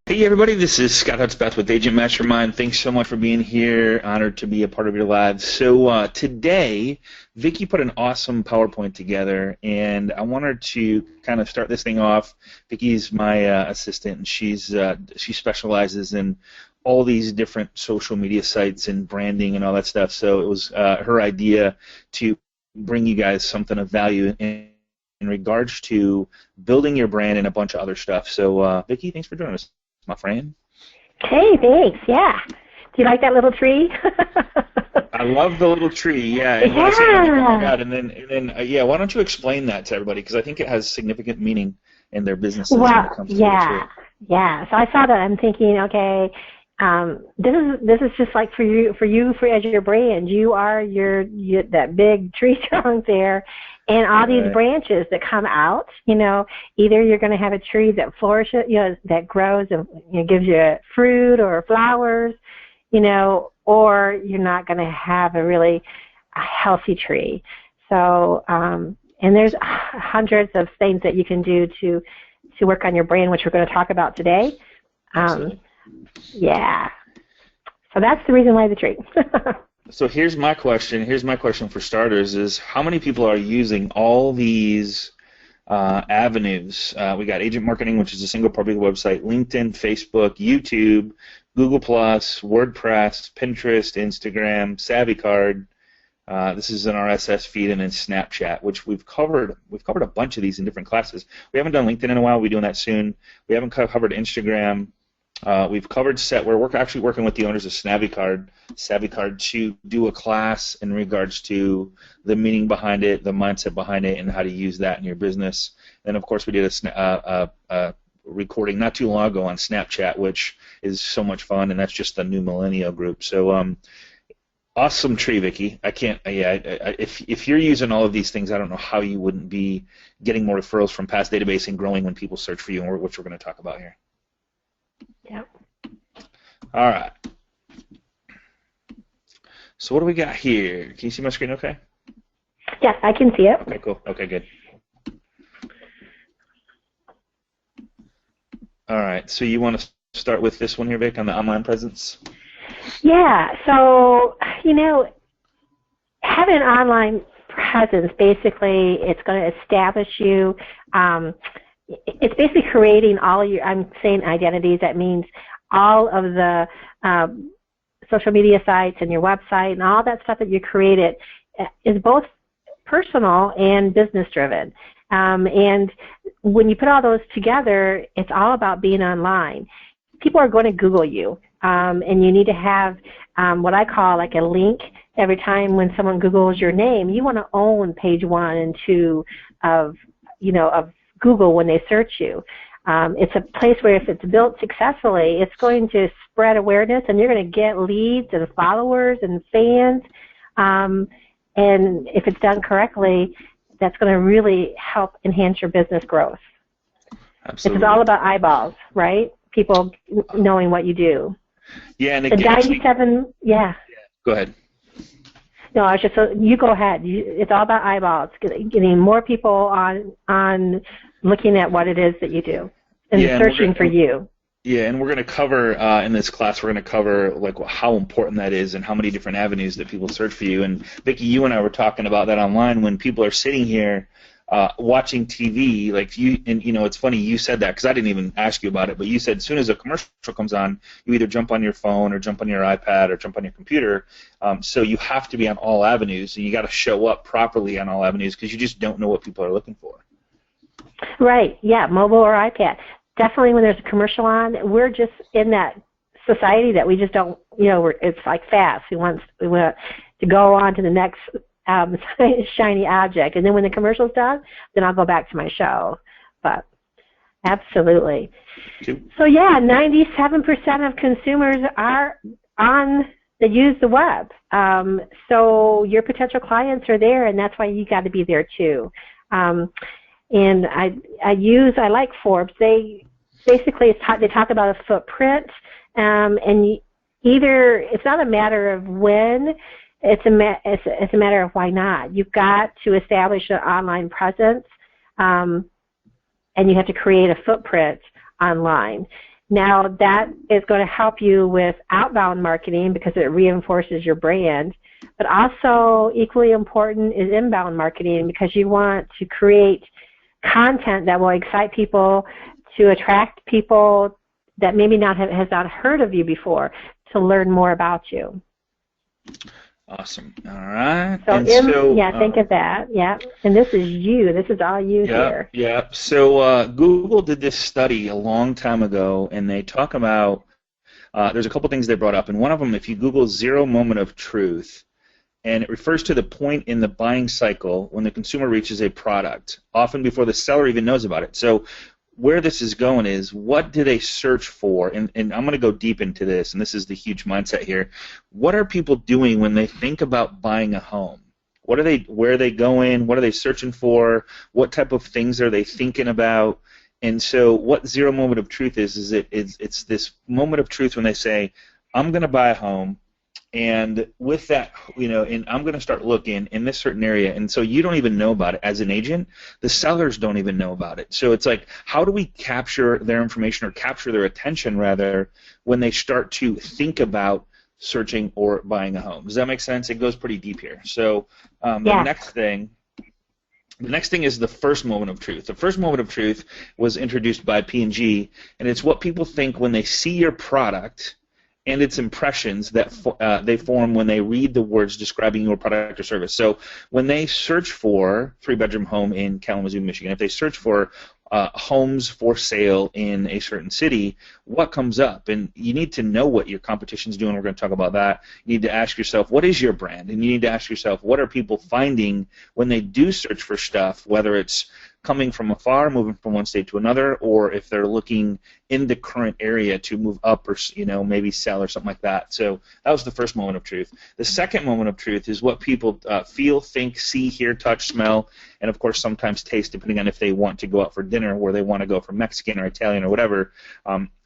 Hey everybody, this is Scott Hutzbeth with Agent Mastermind. Thanks so much for being here. Honored to be a part of your lives. So today, Vicky put an awesome PowerPoint together, and I want her to kind of start this thing off. Vicky's my assistant, and she specializes in all these different social media sites and branding and all that stuff. So it was her idea to bring you guys something of value in regards to building your brand and a bunch of other stuff. So Vicky, thanks for joining us, my friend. Hey, thanks. Yeah. Do you like that little tree? I love the little tree. Yeah. And when I say, oh my God, and then yeah. Why don't you explain that to everybody? Because I think it has significant meaning in their businesses when it comes to the tree. Yeah. So I saw that. I'm thinking, okay, this is just like for as your brand. You are that big tree trunk there. And all these branches that come out, either you're going to have a tree that flourishes, that grows and gives you fruit or flowers, or you're not going to have a healthy tree. So, and there's hundreds of things that you can do to work on your brand, which we're going to talk about today. Yeah. So that's the reason why the tree. So here's my question. Here's my question for starters: is how many people are using all these avenues? We got Agent Marketing, which is a single public website, LinkedIn, Facebook, YouTube, Google+, WordPress, Pinterest, Instagram, SavvyCard. This is an RSS feed, and then Snapchat, which we've covered. We've covered a bunch of these in different classes. We haven't done LinkedIn in a while. We're doing that soon. We haven't covered Instagram. We've covered we're actually working with the owners of SavvyCard to do a class in regards to the meaning behind it, the mindset behind it, and how to use that in your business. And of course, we did a recording not too long ago on Snapchat, which is so much fun, and that's just the new millennial group. So awesome tree, Vicky. I can't. If you're using all of these things, I don't know how you wouldn't be getting more referrals from past database and growing when people search for you, and which we're going to talk about here. Yep. All right. So what do we got here? Can you see my screen okay? Yes, I can see it. Okay, cool. Okay, good. All right. So you want to start with this one here, Vic, on the online presence? Yeah. So, having an online presence, basically, it's going to establish you. It's basically creating all of your, I'm saying identities, that means all of the social media sites and your website and all that stuff that you created is both personal and business driven. And when you put all those together, it's all about being online. People are going to Google you, and you need to have what I call like a link every time when someone Googles your name. You want to own page 1 and 2 of Google when they search you. It's a place where if it's built successfully, it's going to spread awareness, and you're going to get leads and followers and fans. And if it's done correctly, that's going to really help enhance your business growth. Absolutely. It's all about eyeballs, right? People knowing what you do. Yeah, and the 97. Yeah. Go ahead. No, I was just, so you go ahead. It's all about eyeballs, getting more people on looking at what it is that you do and searching for you. Yeah, and we're going to cover in this class. We're going to cover like how important that is and how many different avenues that people search for you. And Vicki, you and I were talking about that online when people are sitting here watching TV. Like it's funny you said that because I didn't even ask you about it, but you said as soon as a commercial comes on, you either jump on your phone or jump on your iPad or jump on your computer. So you have to be on all avenues, and you got to show up properly on all avenues because you just don't know what people are looking for. Right. Yeah, mobile or iPad. Definitely when there's a commercial on, we're just in that society that we just don't, it's like fast. We want to go on to the next shiny object. And then when the commercial's done, then I'll go back to my show. But absolutely. So yeah, 97% of consumers are they use the web. So your potential clients are there, and that's why you got to be there too. And I like Forbes. They basically they talk about a footprint, and it's not a matter of when, it's a matter of why not. You've got to establish an online presence, and you have to create a footprint online. Now that is going to help you with outbound marketing because it reinforces your brand, but also equally important is inbound marketing because you want to create content that will excite people, to attract people that maybe has not heard of you before, to learn more about you. Awesome. All right. So, think of that. Yeah. And this is you. This is all you here. Yeah. So Google did this study a long time ago, and they talk about there's a couple things they brought up, and one of them, if you Google 0 moment of truth, and it refers to the point in the buying cycle when the consumer reaches a product, often before the seller even knows about it. So where this is going is, what do they search for? And I'm going to go deep into this, and this is the huge mindset here. What are people doing when they think about buying a home? Where are they going? What are they searching for? What type of things are they thinking about? And so what 0 moment of truth is it's this moment of truth when they say, I'm going to buy a home, and with that, and I'm going to start looking in this certain area, and so you don't even know about it as an agent. The sellers don't even know about it. So it's like, how do we capture their information, or capture their attention rather, when they start to think about searching or buying a home? Does that make sense? It goes pretty deep here. So the next thing is the first moment of truth. The first moment of truth was introduced by P&G, and it's what people think when they see your product and its impressions that they form when they read the words describing your product or service. So when they search for 3-bedroom home in Kalamazoo, Michigan, if they search for homes for sale in a certain city, what comes up? And you need to know what your competition's doing. We're going to talk about that. You need to ask yourself, what is your brand? And you need to ask yourself, what are people finding when they do search for stuff, whether it's coming from afar, moving from one state to another, or if they're looking in the current area to move up or maybe sell or something like that. So that was the first moment of truth. The second moment of truth is what people feel, think, see, hear, touch, smell, and of course sometimes taste, depending on if they want to go out for dinner, where they want to go for Mexican or Italian or whatever.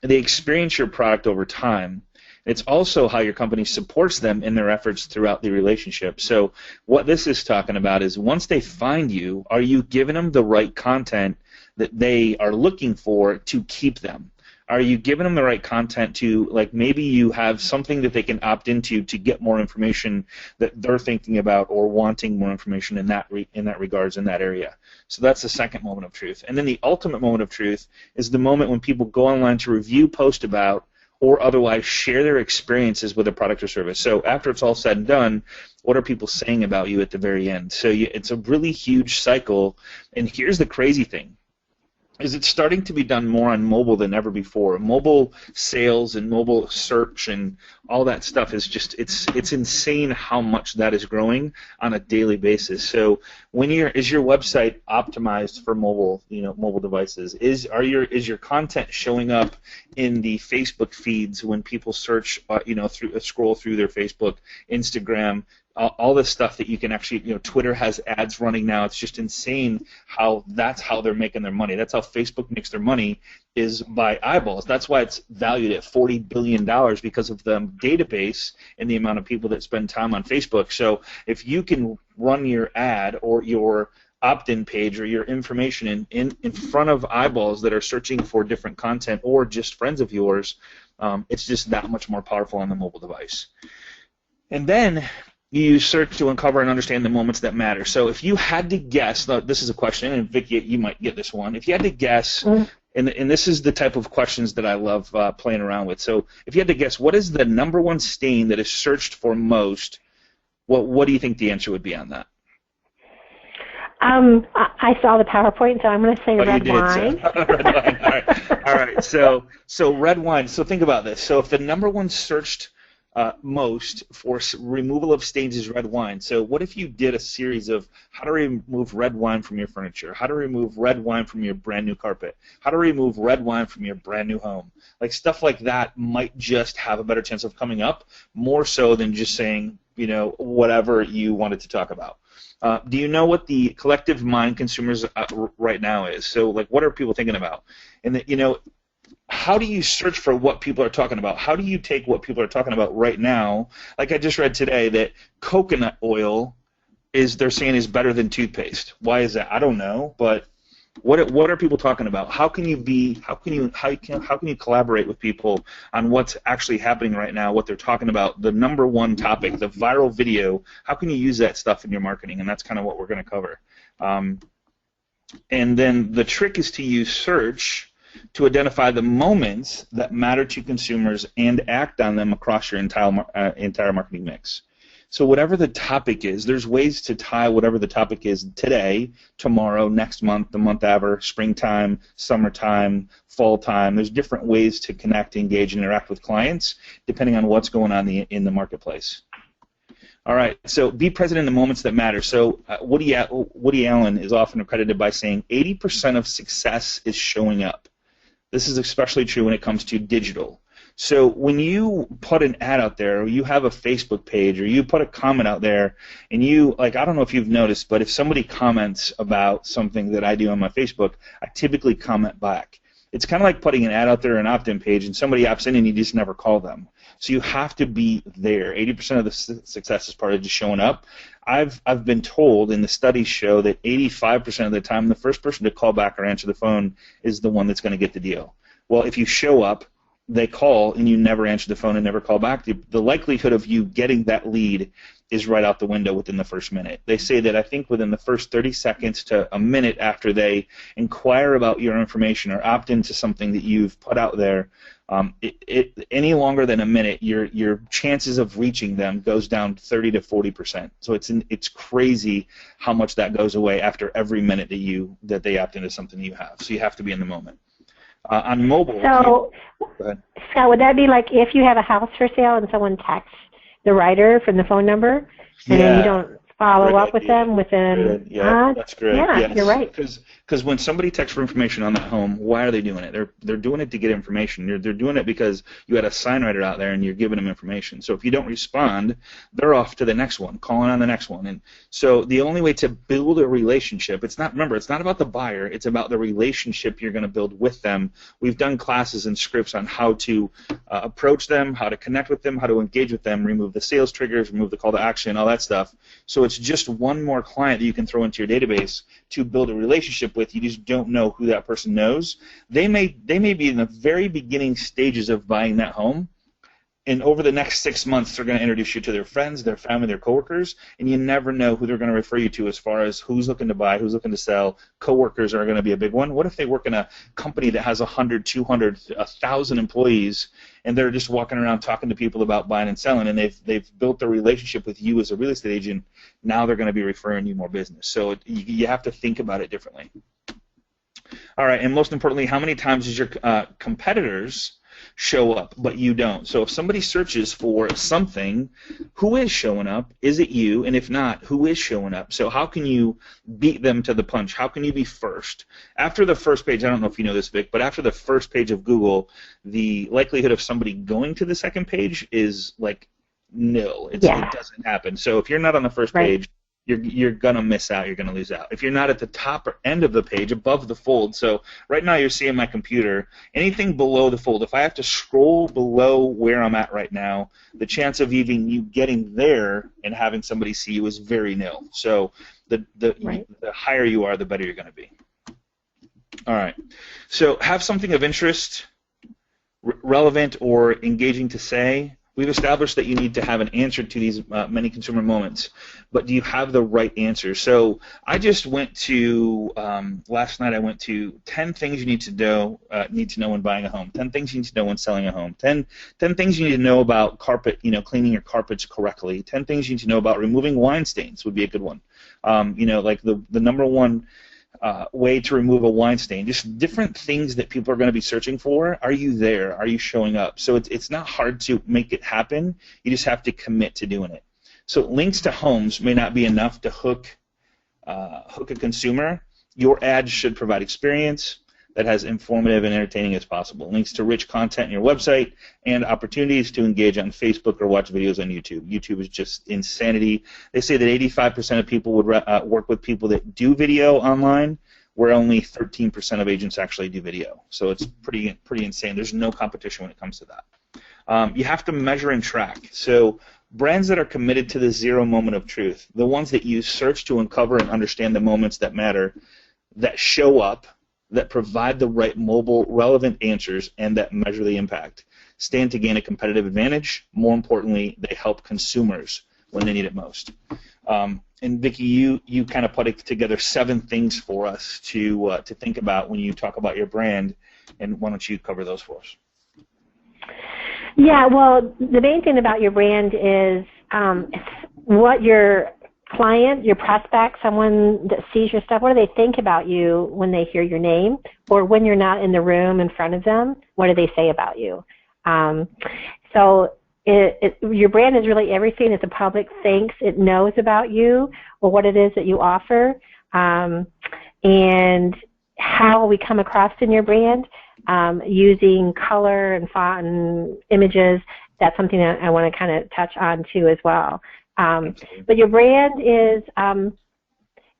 They experience your product over time. It's also how your company supports them in their efforts throughout the relationship. So what this is talking about is, once they find you, are you giving them the right content that they are looking for to keep them? Are you giving them the right content to, like, maybe you have something that they can opt into to get more information that they're thinking about or wanting more information in that regards in that area. So that's the second moment of truth. And then the ultimate moment of truth is the moment when people go online to review, post about, or otherwise share their experiences with a product or service. So after it's all said and done, what are people saying about you at the very end? So it's a really huge cycle. And here's the crazy thing, is it's starting to be done more on mobile than ever before. Mobile sales and mobile search and all that stuff is just, it's insane how much that is growing on a daily basis. So is your website optimized for mobile devices? Is your content showing up in the Facebook feeds when people search scroll through their Facebook, Instagram, all this stuff that you can actually, Twitter has ads running now. It's just insane that's how they're making their money. That's how Facebook makes their money, is by eyeballs. That's why it's valued at $40 billion, because of the database and the amount of people that spend time on Facebook. So if you can run your ad or your opt-in page or your information in front of eyeballs that are searching for different content, or just friends of yours, it's just that much more powerful on the mobile device. And then you use search to uncover and understand the moments that matter. So if you had to guess, this is a question, and Vicki, you might get this one. If you had to guess, and this is the type of questions that I love playing around with. So if you had to guess, what is the number one stain that is searched for most, what do you think the answer would be on that? I saw the PowerPoint, so I'm going to say red wine. So. Red wine. All right. So red wine. So think about this. So if the number one searched most for removal of stains is red wine. So what if you did a series of how to remove red wine from your furniture, how to remove red wine from your brand new carpet, how to remove red wine from your brand new home? Like, stuff like that might just have a better chance of coming up, more so than just saying, whatever you wanted to talk about. Do you know what the collective mind consumers right now is? So, like, what are people thinking about? And how do you search for what people are talking about? How do you take what people are talking about right now? Like I just read today that coconut oil they're saying is better than toothpaste. Why is that? I don't know, but What are people talking about? How can you collaborate with people on what's actually happening right now, what they're talking about, the number one topic, the viral video? How can you use that stuff in your marketing? And that's kind of what we're going to cover. And then the trick is to use search to identify the moments that matter to consumers and act on them across your entire marketing mix. So whatever the topic is, there's ways to tie whatever the topic is today, tomorrow, next month, the month after, springtime, summertime, fall time. There's different ways to connect, engage, and interact with clients depending on what's going on in the marketplace. All right, so be present in the moments that matter. So Woody Allen is often credited by saying 80% of success is showing up. This is especially true when it comes to digital. So when you put an ad out there, or you have a Facebook page, or you put a comment out there, and you, like, I don't know if you've noticed, but if somebody comments about something that I do on my Facebook, I typically comment back. It's kind of like putting an ad out there, an opt-in page, and somebody opts in and you just never call them. So you have to be there. 80% of the success is part of just showing up. I've been told, and the studies show, that 85% of the time the first person to call back or answer the phone is the one that's going to get the deal. Well, if you show up, they call, and you never answer the phone and never call back, the likelihood of you getting that lead is right out the window within the first minute. They say that I think within the first 30 seconds to a minute after they inquire about your information or opt into something that you've put out there, any longer than a minute, your chances of reaching them goes down 30 to 40%. So it's crazy how much that goes away after every minute that they opt into something you have. So you have to be in the moment. On mobile. So, go ahead. Scott, would that be like if you have a house for sale and someone texts the writer from the phone number, and then you don't follow up with them within? Yeah, that's great. Yeah, yes. You're right. Because when somebody texts for information on that home, why are they doing it? They're doing it to get information. They're doing it because you had a sign writer out there and you're giving them information. So if you don't respond, they're off to the next one, calling on the next one. And so the only way to build a relationship, it's not about the buyer, it's about the relationship you're going to build with them. We've done classes and scripts on how to approach them, how to connect with them, how to engage with them, remove the sales triggers, remove the call to action, all that stuff. So it's just one more client that you can throw into your database to build a relationship with. You just don't know who that person knows. They may be in the very beginning stages of buying that home, and over the next 6 months they're going to introduce you to their friends, their family, their coworkers, and you never know who they're going to refer you to as far as who's looking to buy, who's looking to sell. Coworkers are going to be a big one. What if they work in a company that has 100, 200, 1,000 employees, and they're just walking around talking to people about buying and selling, and they've built a relationship with you as a real estate agent. Now they're going to be referring you more business. So you have to think about it differently. All right, and most importantly, how many times does your competitors show up, but you don't? So if somebody searches for something, who is showing up? Is it you? And if not, who is showing up? So how can you beat them to the punch? How can you be first? After the first page, I don't know if you know this, Vic, but after the first page of Google, the likelihood of somebody going to the second page is like nil. It doesn't happen. So if you're not on the first page, you're going to miss out. You're going to lose out. If you're not at the top or end of the page, above the fold, so right now you're seeing my computer, anything below the fold, if I have to scroll below where I'm at right now, the chance of even you getting there and having somebody see you is very nil. So the higher you are, the better you're going to be. All right. So have something of interest, relevant, or engaging to say. We've established that you need to have an answer to these many consumer moments, but do you have the right answer? So I just went to, last night I went to 10 things you need to know when buying a home, 10 things you need to know when selling a home, 10 things you need to know about carpet, cleaning your carpets correctly, 10 things you need to know about removing wine stains would be a good one. Like the number one way to remove a wine stain, just different things that people are going to be searching for. Are you there? Are you showing up? So it's not hard to make it happen. You just have to commit to doing it. So links to homes may not be enough to hook a consumer. Your ad should provide experience that has informative and entertaining as possible. Links to rich content on your website and opportunities to engage on Facebook or watch videos on YouTube. YouTube is just insanity. They say that 85% of people would work with people that do video online, where only 13% of agents actually do video. So it's pretty insane. There's no competition when it comes to that. You have to measure and track. So brands that are committed to the zero moment of truth, the ones that use search to uncover and understand the moments that matter, that show up, that provide the right mobile relevant answers, and that measure the impact stand to gain a competitive advantage. More importantly, they help consumers when they need it most. And Vicki, you kind of put together 7 things for us to think about when you talk about your brand, and why don't you cover those for us? Yeah, well, the main thing about your brand is what your client, your prospect, someone that sees your stuff, what do they think about you when they hear your name, or when you're not in the room in front of them, what do they say about you? So your brand is really everything that the public thinks it knows about you, or what it is that you offer, and how we come across in your brand, using color and font and images. That's something that I want to kind of touch on too as well. But your brand is,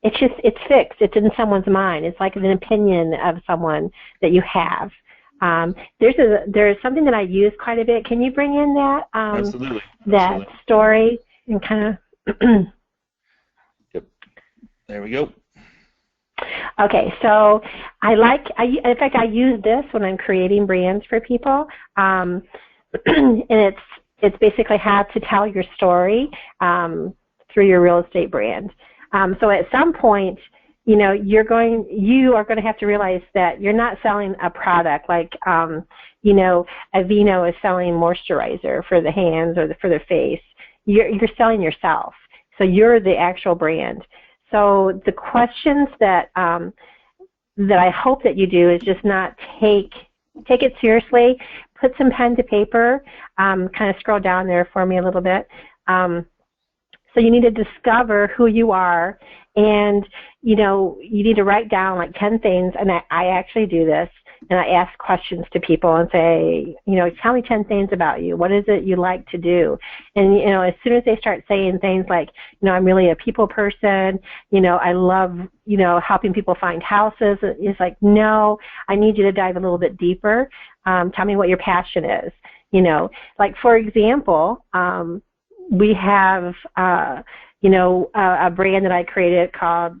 it's fixed. It's in someone's mind. It's like an opinion of someone that you have. There's something that I use quite a bit. Can you bring in that Absolutely. that story and kind of? Yep. There we go. Okay, so in fact, I use this when I'm creating brands for people, and it's basically how to tell your story through your real estate brand. So at some point, you are going to have to realize that you're not selling a product like, Aveeno is selling moisturizer for the hands or for the face. You're selling yourself. So you're the actual brand. So the questions that I hope that you do is just not take it seriously. Put some pen to paper. Kind of scroll down there for me a little bit. So you need to discover who you are, and you need to write down like 10 things. And I actually do this, and I ask questions to people and say, tell me 10 things about you. What is it you like to do? And as soon as they start saying things like, I'm really a people person. I love helping people find houses. It's like, no, I need you to dive a little bit deeper. Tell me what your passion is. Like for example, we have a brand that I created called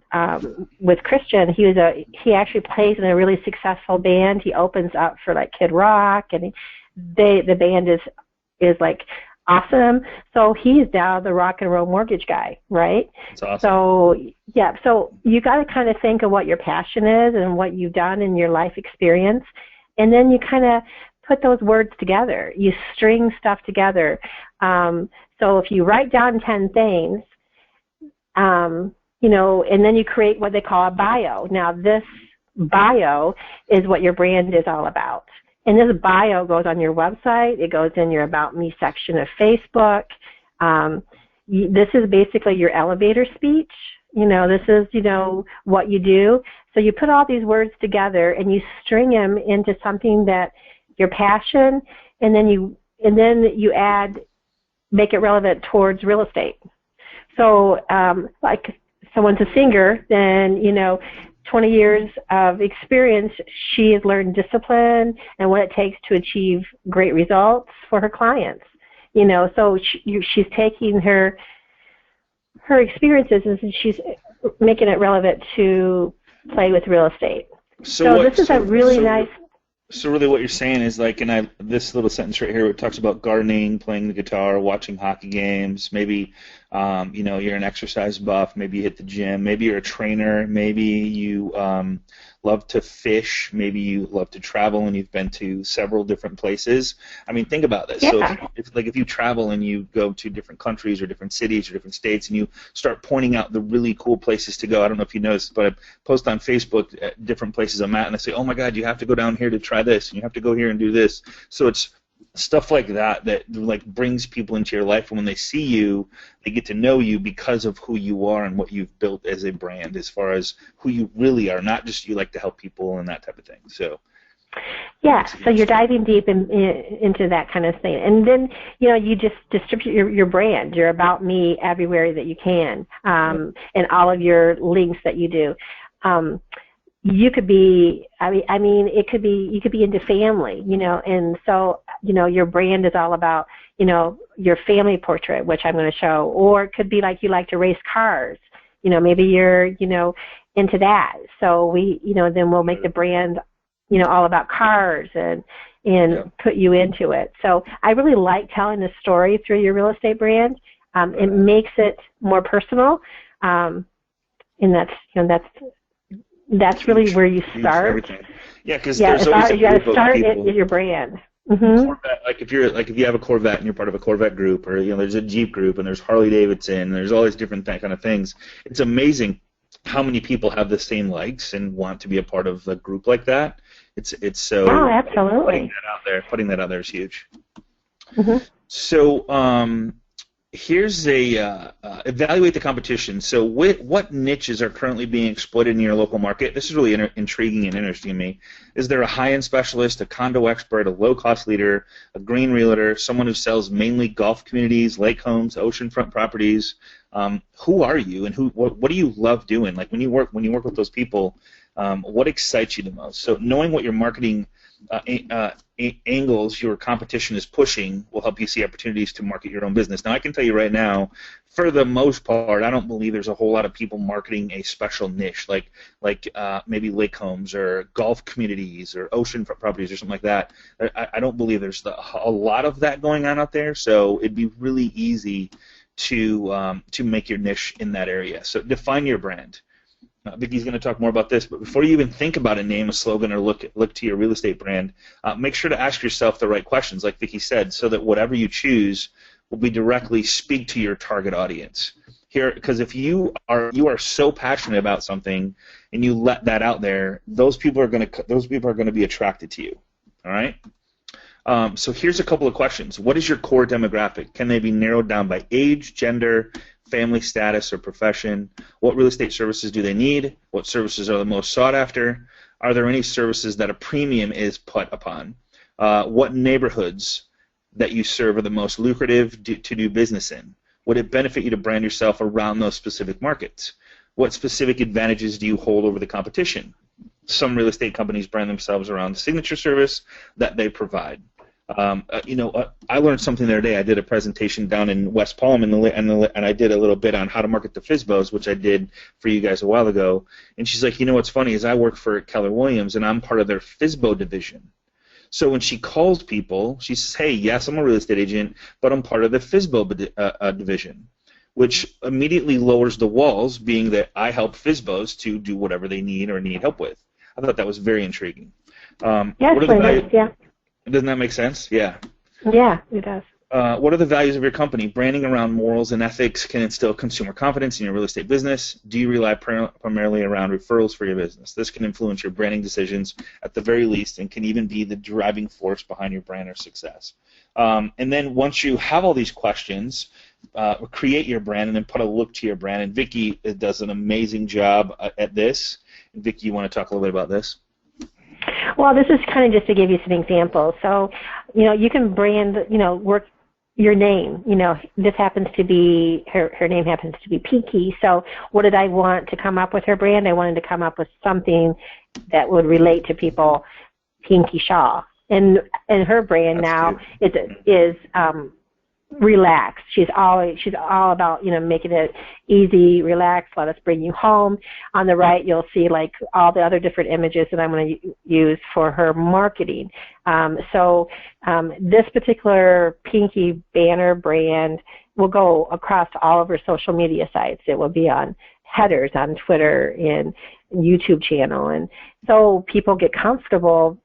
with Christian. He actually plays in a really successful band. He opens up for like Kid Rock, and the band is like awesome. So he's now the rock and roll mortgage guy, right? That's awesome. So yeah, so you got to kind of think of what your passion is and what you've done in your life experience, and then you kind of put those words together. You string stuff together. So if you write down 10 things, and then you create what they call a bio. Now this bio is what your brand is all about. And this bio goes on your website. It goes in your About Me section of Facebook. This is basically your elevator speech. This is, what you do. So you put all these words together and you string them into something that your passion, and then you make it relevant towards real estate. So like someone's a singer, then 20 years of experience, she has learned discipline and what it takes to achieve great results for her clients. So she's taking her experiences and she's making it relevant to play with real estate. So this is a really nice. So really what you're saying is like, this little sentence right here, it talks about gardening, playing the guitar, watching hockey games, maybe, you're an exercise buff, maybe you hit the gym, maybe you're a trainer, maybe you love to fish, maybe you love to travel and you've been to several different places. I mean, think about this. Yeah. So if you travel and you go to different countries or different cities or different states and you start pointing out the really cool places to go, I don't know if you noticed, but I post on Facebook at different places I'm at and I say, oh my God, you have to go down here to try this and you have to go here and do this. So it's stuff like that like brings people into your life, and when they see you, they get to know you because of who you are and what you've built as a brand, as far as who you really are, not just you like to help people and that type of thing. So yeah, so you're diving deep into that kind of thing, and then you just distribute your brand, your About Me everywhere that you can, and all of your links that you do. You could be, it could be, you could be into family, and so, your brand is all about, your family portrait, which I'm going to show, or it could be like you like to race cars, maybe you're, into that. So we, then we'll make the brand, all about cars and put you into it. So I really like telling the story through your real estate brand. It makes it more personal, and that's really where you start. Yeah, because there's always a group of people. At your brand. Corvette, like if you have a Corvette and you're part of a Corvette group, or there's a Jeep group and there's Harley Davidson, and there's all these different kind of things. It's amazing how many people have the same likes and want to be a part of a group like that. It's so absolutely. Putting that out there is huge. Mm-hmm. So here's evaluate the competition. So what niches are currently being exploited in your local market? This is really intriguing and interesting to me. Is there a high-end specialist, a condo expert, a low-cost leader, a green realtor, someone who sells mainly golf communities, lake homes, oceanfront properties? Who are you, and what do you love doing? Like when you work with those people, what excites you the most? So knowing what your marketing angles your competition is pushing will help you see opportunities to market your own business. Now, I can tell you right now, for the most part, I don't believe there's a whole lot of people marketing a special niche, like maybe lake homes or golf communities or ocean properties or something like that. I don't believe there's a lot of that going on out there, so it'd be really easy to make your niche in that area. So define your brand. Vicki's going to talk more about this, but before you even think about a name, a slogan, or look to your real estate brand, make sure to ask yourself the right questions, like Vicki said, so that whatever you choose will be directly speak to your target audience. Here, because if you are so passionate about something and you let that out there, those people are going to be attracted to you. All right. So here's a couple of questions. What is your core demographic? Can they be narrowed down by age, gender, family status, or profession? What real estate services do they need? What services are the most sought after? Are there any services that a premium is put upon? What neighborhoods that you serve are the most lucrative to do business in? Would it benefit you to brand yourself around those specific markets? What specific advantages do you hold over the competition? Some real estate companies brand themselves around the signature service that they provide. I learned something the other day. I did a presentation down in West Palm, and I did a little bit on how to market the FSBOs, which I did for you guys a while ago. And she's like, what's funny is I work for Keller Williams, and I'm part of their FSBO division. So when she calls people, she says, hey, yes, I'm a real estate agent, but I'm part of the FSBO division, which immediately lowers the walls, being that I help FSBOs to do whatever they need or need help with. I thought that was very intriguing. Yeah. Doesn't that make sense? Yeah. Yeah, it does. What are the values of your company? Branding around morals and ethics can instill consumer confidence in your real estate business. Do you rely primarily around referrals for your business? This can influence your branding decisions at the very least and can even be the driving force behind your brand or success. And then once you have all these questions, create your brand and then put a look to your brand. And Vicki does an amazing job at this. And Vicki, you want to talk a little bit about this? Well, this is kind of just to give you some examples. So, you can brand, work your name. This happens to be, her name happens to be Pinky. So what did I want to come up with her brand? I wanted to come up with something that would relate to people, Pinky Shaw. And her brand now is relaxed. She's all about making it easy, relaxed. Let us bring you home. On the right, you'll see like all the other different images that I'm going to use for her marketing. So this particular Pinky banner brand will go across all of her social media sites. It will be on headers on Twitter and YouTube channel, and so people get comfortable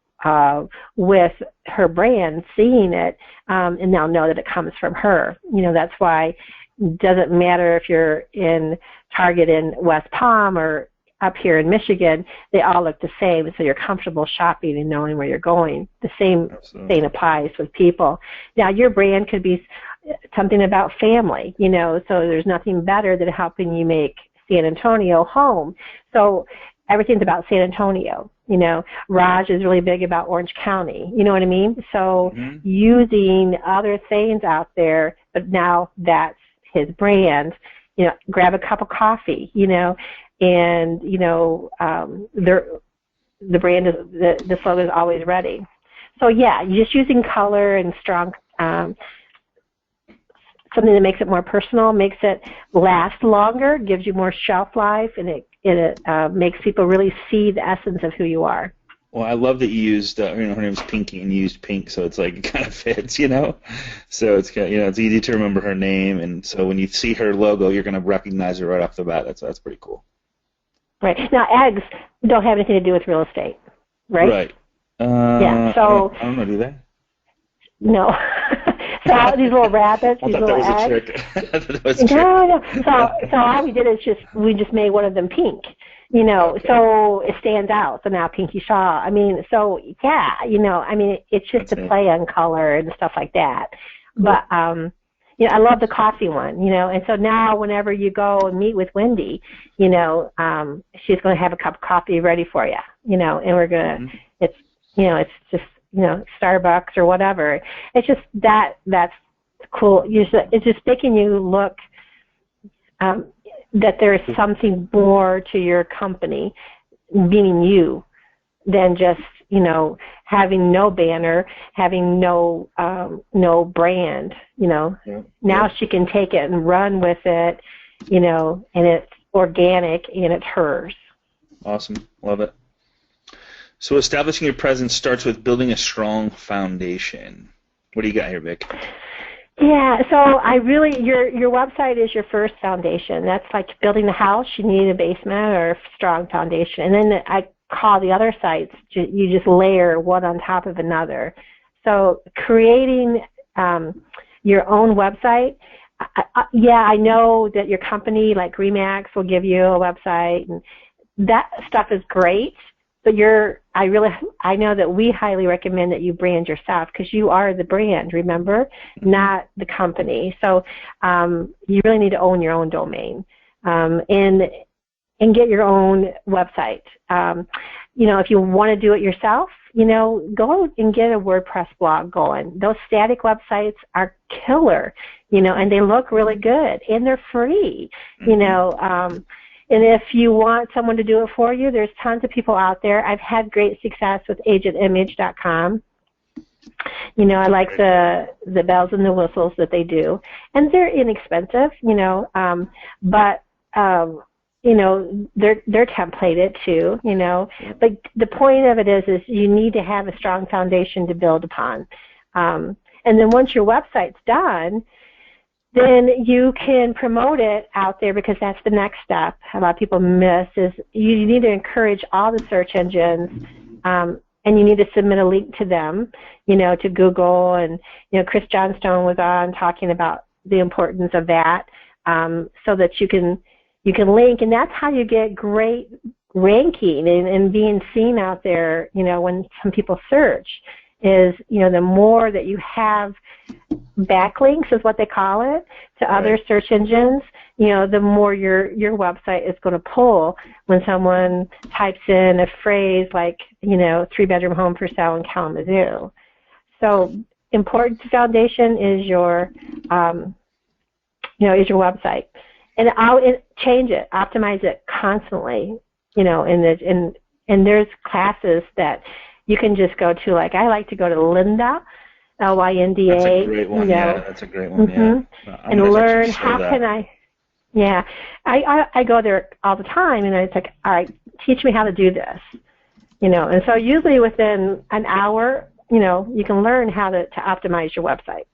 with her brand, seeing it, and they'll know that it comes from her. That's why it doesn't matter if you're in Target in West Palm or up here in Michigan, they all look the same, so you're comfortable shopping and knowing where you're going. The same thing applies with people. Now, your brand could be something about family, so there's nothing better than helping you make San Antonio home. So everything's about San Antonio. Raj is really big about Orange County. You know what I mean? So using other things out there, but now that's his brand. Grab a cup of coffee, and the brand is the slogan is always ready. So yeah, just using color and strong something that makes it more personal, makes it last longer, gives you more shelf life, and it it makes people really see the essence of who you are. Well, I love that you used, her name's Pinky, and you used pink, so it's like it kind of fits, So it's it's easy to remember her name, and so when you see her logo, you're going to recognize her right off the bat. That's pretty cool. Right. Now, eggs don't have anything to do with real estate, right? Right. Yeah. So I don't know, do they? No. So these little rabbits, these little eggs. I thought that was a trick. I thought that was a trick. No. So all we did is we just made one of them pink. Okay. So it stands out. So now Pinky Shaw. I mean, so yeah, it's just That's a play on color and stuff like that. But I love the coffee one, and so now whenever you go and meet with Wendy, she's going to have a cup of coffee ready for you, and we're going to, it's just, Starbucks or whatever. It's just that's cool. It's just making you look, that there is something more to your company, meaning you, than just, having no banner, having no brand, Now she can take it and run with it, and it's organic and it's hers. Awesome. Love it. So establishing your presence starts with building a strong foundation. What do you got here, Vic? Yeah, so your website is your first foundation. That's like building a house. You need a basement or a strong foundation. And then I call the other sites, you just layer one on top of another. So creating your own website, I know that your company like Remax will give you a website, and that stuff is great. But I know that we highly recommend that you brand yourself, because you are the brand, remember, not the company. So you really need to own your own domain and get your own website. If you want to do it yourself, go and get a WordPress blog going. Those static websites are killer, and they look really good, and they're free, And if you want someone to do it for you, there's tons of people out there. I've had great success with agentimage.com. I like the bells and the whistles that they do. And they're inexpensive, but they're templated too, But the point of it is you need to have a strong foundation to build upon. And then once your website's done, then you can promote it out there, because that's the next step a lot of people miss, is you need to encourage all the search engines, and you need to submit a link to them, to Google. And, Chris Johnstone was on talking about the importance of that, so that you can link, and that's how you get great ranking and being seen out there, when some people search, is, the more that you have backlinks, is what they call it, to other search engines, the more your website is going to pull when someone types in a phrase like, 3-bedroom home for sale in Kalamazoo. So important foundation is your website. And I'll change it, optimize it constantly, and there's classes that you can just go to, like I like to go to Lynda, Lynda. That's a great one. Yeah, that's a great one. Yeah. And learn how can I. Yeah, I go there all the time, and it's like, all right, teach me how to do this, And so usually within an hour, you can learn how to optimize your website.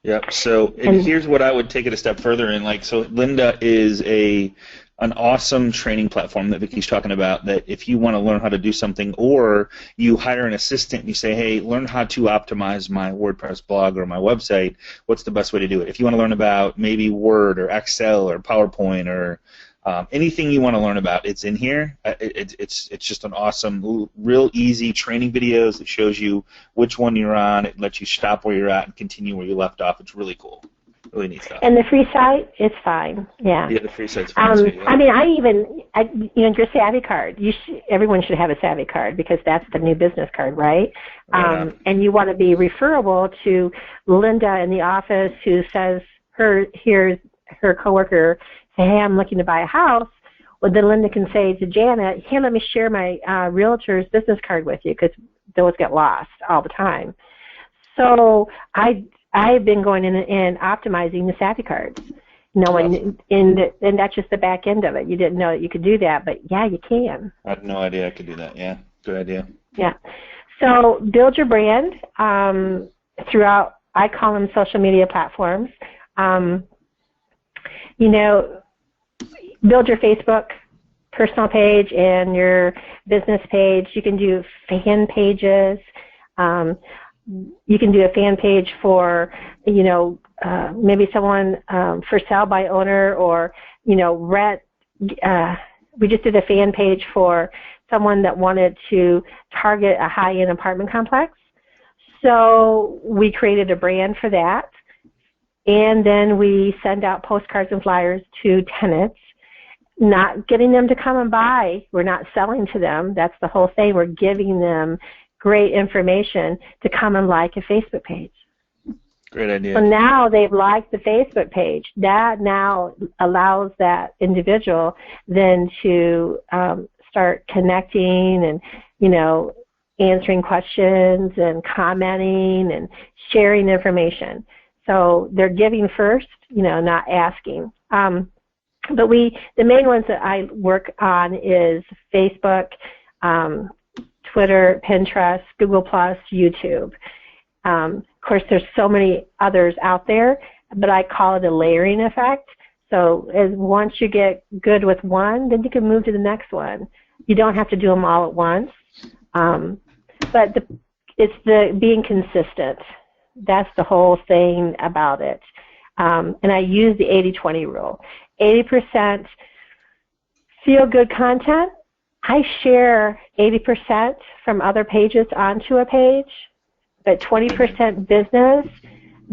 Yep. So and here's what I would take it a step further in. So Lynda is an awesome training platform that Vicki's talking about, that if you want to learn how to do something, or you hire an assistant and you say, hey, learn how to optimize my WordPress blog or my website, what's the best way to do it? If you want to learn about maybe Word or Excel or PowerPoint or anything you want to learn about, it's in here. It's just an awesome, real easy training videos that shows you which one you're on. It lets you stop where you're at and continue where you left off. It's really cool. Really neat stuff. And the free site, it's fine. Yeah. Yeah, the free site's fine too. Yeah. I mean, your Savvy card. Everyone should have a Savvy card, because that's the new business card, right? And you want to be referable to Lynda in the office, who says here's her coworker, say, hey, I'm looking to buy a house. Well, then Lynda can say to Janet, hey, let me share my realtor's business card with you, because those get lost all the time. So I've been going in and optimizing the Savvy cards, No one, and that's just the back end of it. You didn't know that you could do that, but yeah, you can. I had no idea I could do that. Yeah, good idea. Yeah. So build your brand throughout, I call them social media platforms. You know, build your Facebook personal page and your business page. You can do fan pages. You can do a fan page for, you know, maybe someone for sale by owner, or, you know, rent. We just did a fan page for someone that wanted to target a high-end apartment complex. So we created a brand for that. And then we send out postcards and flyers to tenants, not getting them to come and buy. We're not selling to them. That's the whole thing. We're giving them great information to come and like a Facebook page. Great idea. So now they've liked the Facebook page. That now allows that individual then to start connecting and, you know, answering questions and commenting and sharing information. So they're giving first, you know, not asking. But the main ones that I work on is Facebook, Twitter, Pinterest, Google+, YouTube. Of course, there's so many others out there, but I call it a layering effect. So once you get good with one, then you can move to the next one. You don't have to do them all at once. But it's the being consistent. That's the whole thing about it. And I use the 80-20 rule. 80% feel-good content. I share 80% from other pages onto a page, but 20% business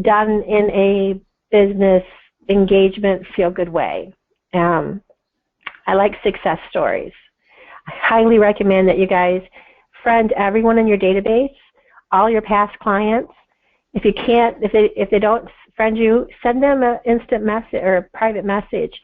done in a business engagement feel-good way. I like success stories. I highly recommend that you guys friend everyone in your database, all your past clients. If you can't, if they don't friend you, send them an instant message or a private message.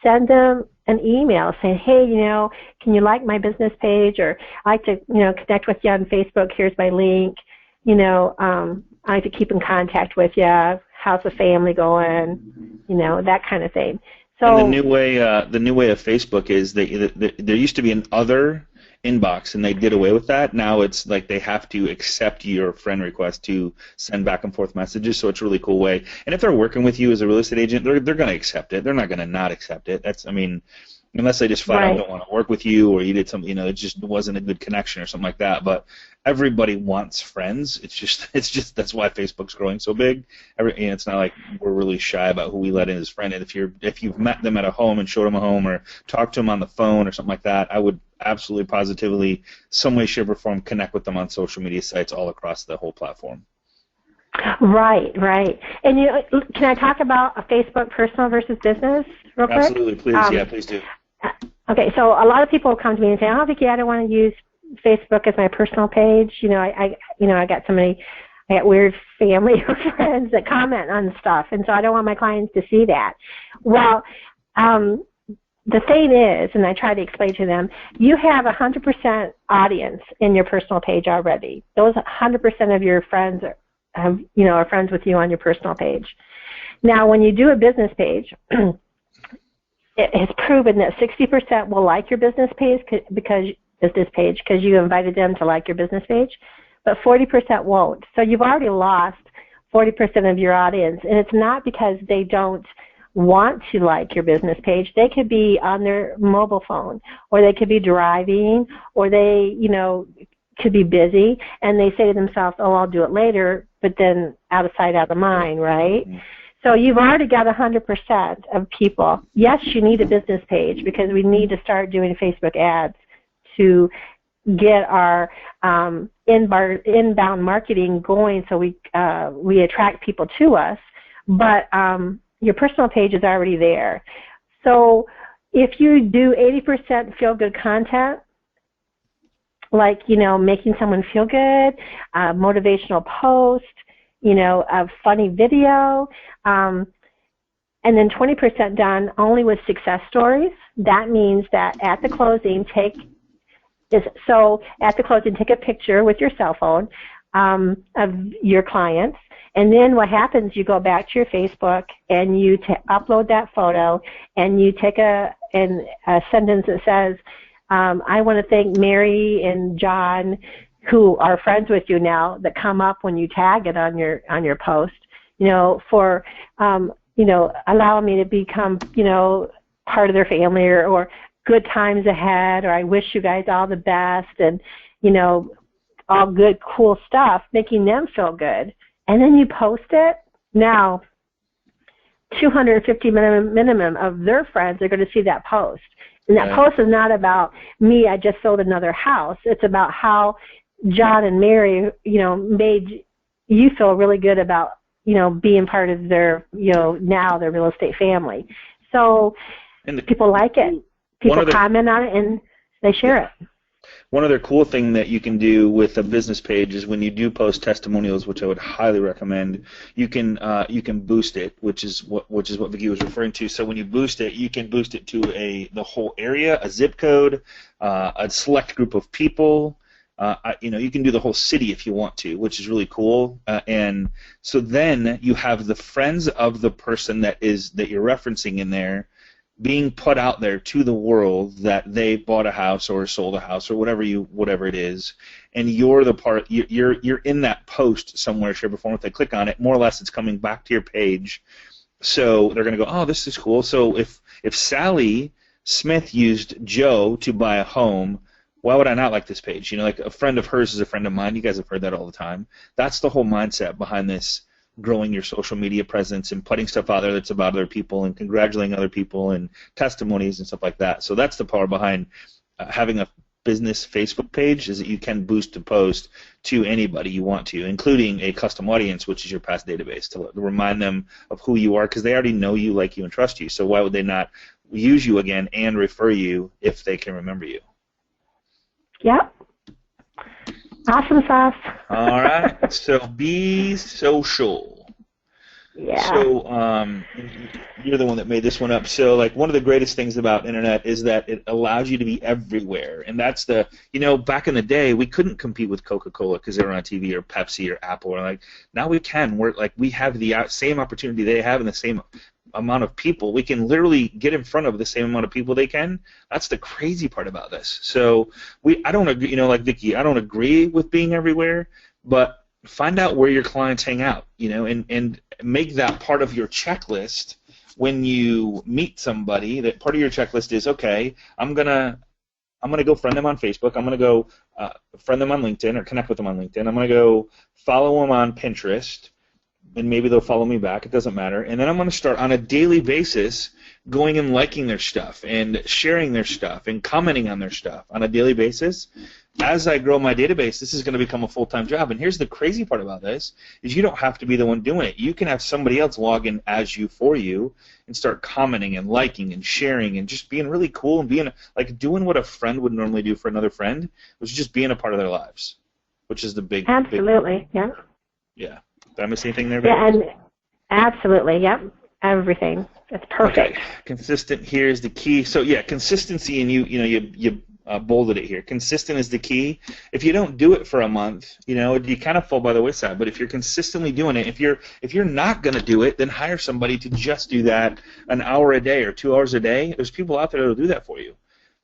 Send them an email saying, hey, you know, can you like my business page, or I like to, you know, connect with you on Facebook. Here's my link. You know, I like to keep in contact with you. How's the family going? You know, that kind of thing. So and the new way of Facebook is there used to be an other inbox, and they did away with that. Now it's like they have to accept your friend request to send back and forth messages, so it's a really cool way. And if they're working with you as a real estate agent, they're going to accept it. They're not going to not accept it. That's, I mean, unless they just flat out don't want to work with you, or you did something, you know, it just wasn't a good connection or something like that. But everybody wants friends. It's just that's why Facebook's growing so big. It's not like we're really shy about who we let in as friend. And if you've met them at a home and showed them a home, or talked to them on the phone or something like that, I would absolutely, positively, some way, shape, or form, connect with them on social media sites all across the whole platform. Right. And you know, can I talk about a Facebook personal versus business real quick? Absolutely, please. Yeah, please do. Okay, so a lot of people come to me and say, "Oh, Vicki, I don't want to use Facebook as my personal page. You know, I got weird family or friends that comment on stuff, and so I don't want my clients to see that." Well, the thing is, and I try to explain to them, you have 100% audience in your personal page already. Those 100% of your friends are friends with you on your personal page. Now, when you do a business page, it has proven that 60% will like your business page because you invited them to like your business page, but 40% won't. So you've already lost 40% of your audience, and it's not because they don't want to like your business page. They could be on their mobile phone, or they could be driving, or they, you know, could be busy, and they say to themselves, "Oh, I'll do it later," but then out of sight, out of mind, right? Mm-hmm. So you've already got 100% of people. Yes, you need a business page because we need to start doing Facebook ads to get our inbound marketing going, so we attract people to us. But your personal page is already there. So if you do 80% feel-good content, like, you know, making someone feel good, motivational post, you know, a funny video, and then 20% done only with success stories. That means that at the closing, take a picture with your cell phone of your clients, And then what happens, you go back to your Facebook and you upload that photo, and you take a sentence that says, I want to thank Mary and John, who are friends with you now, that come up when you tag it on your post, for allowing me to become, part of their family, or good times ahead, or I wish you guys all the best, and, all good, cool stuff, making them feel good. And then you post it. Now, 250 minimum of their friends are going to see that post. And that post is not about me, I just sold another house. It's about how John and Mary, made you feel really good about, being part of their, now their real estate family. So people like it. People comment on it, and they share it. One other cool thing that you can do with a business page is when you do post testimonials, which I would highly recommend, you can boost it, which is what Vicki was referring to. So when you boost it, you can boost it to the whole area, a zip code, a select group of people. You can do the whole city if you want to, which is really cool. And so then you have the friends of the person that you're referencing in there being put out there to the world that they bought a house or sold a house or whatever it is, and you're in that post somewhere, share before if they click on it, more or less it's coming back to your page. So they're going to go, oh, this is cool. So if Sally Smith used Joe to buy a home, why would I not like this page? Like a friend of hers is a friend of mine. You guys have heard that all the time. That's the whole mindset behind this, growing your social media presence and putting stuff out there that's about other people and congratulating other people and testimonies and stuff like that. So that's the power behind having a business Facebook page, is that you can boost a post to anybody you want to, including a custom audience, which is your past database, to remind them of who you are, because they already know you, like you, and trust you. So why would they not use you again and refer you if they can remember you? Yep. Awesome sauce. All right. So be social. Yeah. So you're the one that made this one up. So one of the greatest things about internet is that it allows you to be everywhere. And that's back in the day, we couldn't compete with Coca-Cola because they were on TV, or Pepsi or Apple. Or now we can. We have the same opportunity they have and the same amount of people. We can literally get in front of the same amount of people they can. That's the crazy part about this. So I don't agree, like Vicki, I don't agree with being everywhere, but find out where your clients hang out, and make that part of your checklist when you meet somebody. That part of your checklist is, okay, I'm gonna go friend them on Facebook. I'm gonna go friend them on LinkedIn or connect with them on LinkedIn. I'm gonna go follow them on Pinterest, and maybe they'll follow me back. It doesn't matter. And then I'm going to start on a daily basis going and liking their stuff and sharing their stuff and commenting on their stuff on a daily basis. As I grow my database, this is going to become a full-time job. And here's the crazy part about this, is you don't have to be the one doing it. You can have somebody else log in as you for you and start commenting and liking and sharing and just being really cool and being doing what a friend would normally do for another friend, which is just being a part of their lives, which is the big. Absolutely, yeah. Yeah. Did I miss anything there? Yeah, and absolutely, yep, everything. It's perfect. Okay. Consistent here is the key. So yeah, consistency, and you bolded it here. Consistent is the key. If you don't do it for a month, you kind of fall by the wayside. But if you're consistently doing it, if you're not going to do it, then hire somebody to just do that an hour a day or 2 hours a day. There's people out there that will do that for you.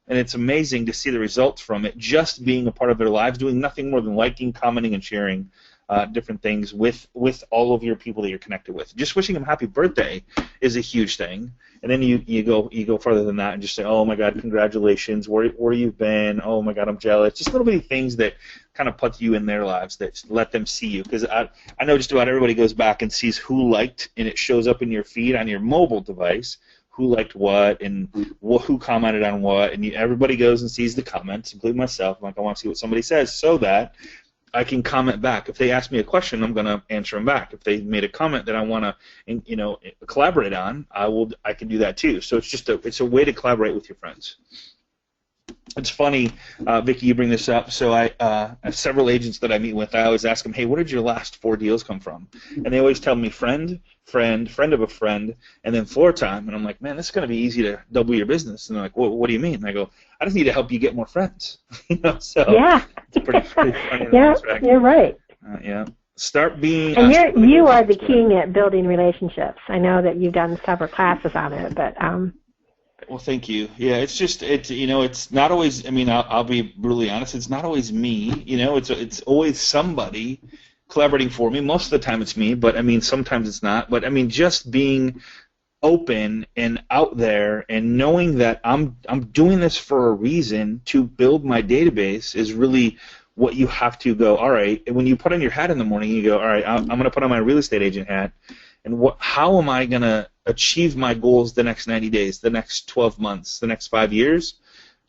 And it's amazing to see the results from it, just being a part of their lives, doing nothing more than liking, commenting, and sharing different things with all of your people that you're connected with. Just wishing them happy birthday is a huge thing, and then you go further than that and just say, oh my God, congratulations, where you've been, oh my God, I'm jealous. Just little bitty things that kind of put you in their lives, that let them see you, because I know just about everybody goes back and sees who liked, and it shows up in your feed on your mobile device, who liked what and who commented on what, and everybody goes and sees the comments, including myself. I want to see what somebody says so that I can comment back. If they ask me a question, I'm going to answer them back. If they made a comment that I want to, collaborate on, I can do that too. So it's a way to collaborate with your friends. It's funny, Vicki, you bring this up. So I have several agents that I meet with. I always ask them, hey, where did your last 4 deals come from? And they always tell me friend, friend, friend of a friend, and then floor time. And I'm like, man, this is going to be easy to double your business. And they're like, what do you mean? And I go, I just need to help you get more friends. So yeah. it's pretty funny. Yeah, you're right. Yeah. start being. And you are the king at building relationships. I know that you've done several classes on it, but. Well, thank you. Yeah, it's not always. I mean, I'll be brutally honest. It's not always me. It's always somebody collaborating for me. Most of the time it's me, but I mean, sometimes it's not. But I mean, just being open and out there and knowing that I'm doing this for a reason to build my database is really what you have to go. All right, when you put on your hat in the morning, you go, all right, I'm going to put on my real estate agent hat, and how am I going to achieve my goals the next 90 days, the next 12 months, the next 5 years?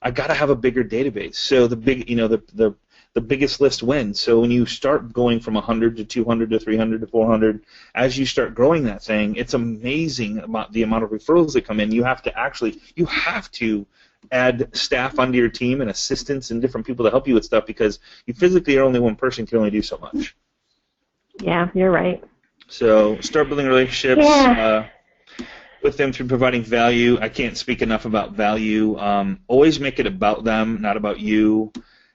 I got to have a bigger database. So the biggest list wins. So when you start going from 100 to 200 to 300 to 400, as you start growing that thing, it's amazing about the amount of referrals that come in. You have to add staff onto your team and assistants and different people to help you with stuff because you physically are only one person, can only do so much. Yeah, you're right. So start building relationships. Yeah. With them through providing value. I can't speak enough about value. Always make it about them, not about you.